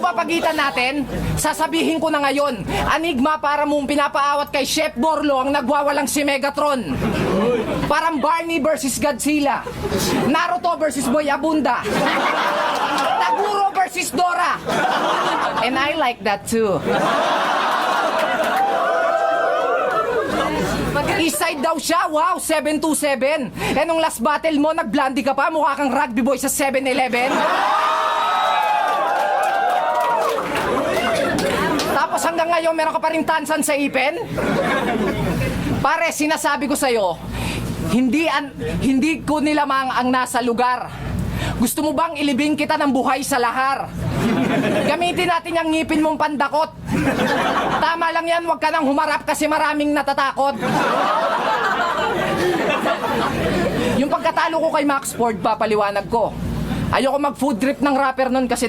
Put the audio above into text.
mapagitan natin? Sasabihin ko na ngayon, Enigma para mong pinapaawat kay Chef Borlo ang nagwawalang si Megatron. Parang Barney versus Godzilla. Naruto versus Boy Abunda. Taguro versus Dora. And I like that too. Eastside daw siya, wow, 727. Eh nung last battle mo, nag-blondie ka pa, mukha kang rugby boy sa 7-Eleven. Tapos hanggang ngayon, meron ka pa rin tansan sa ipin? Pare, sinasabi ko sa'yo, hindi ko nilamang ang nasa lugar. Gusto mo bang ilibing kita ng buhay sa lahar? Gamitin natin yung ngipin mong pandakot. Tama lang yan, huwag ka nang humarap kasi maraming natatakot. Yung pagkatalo ko kay Max Ford, papaliwanag ko. Ayoko mag-food trip ng rapper nun kasi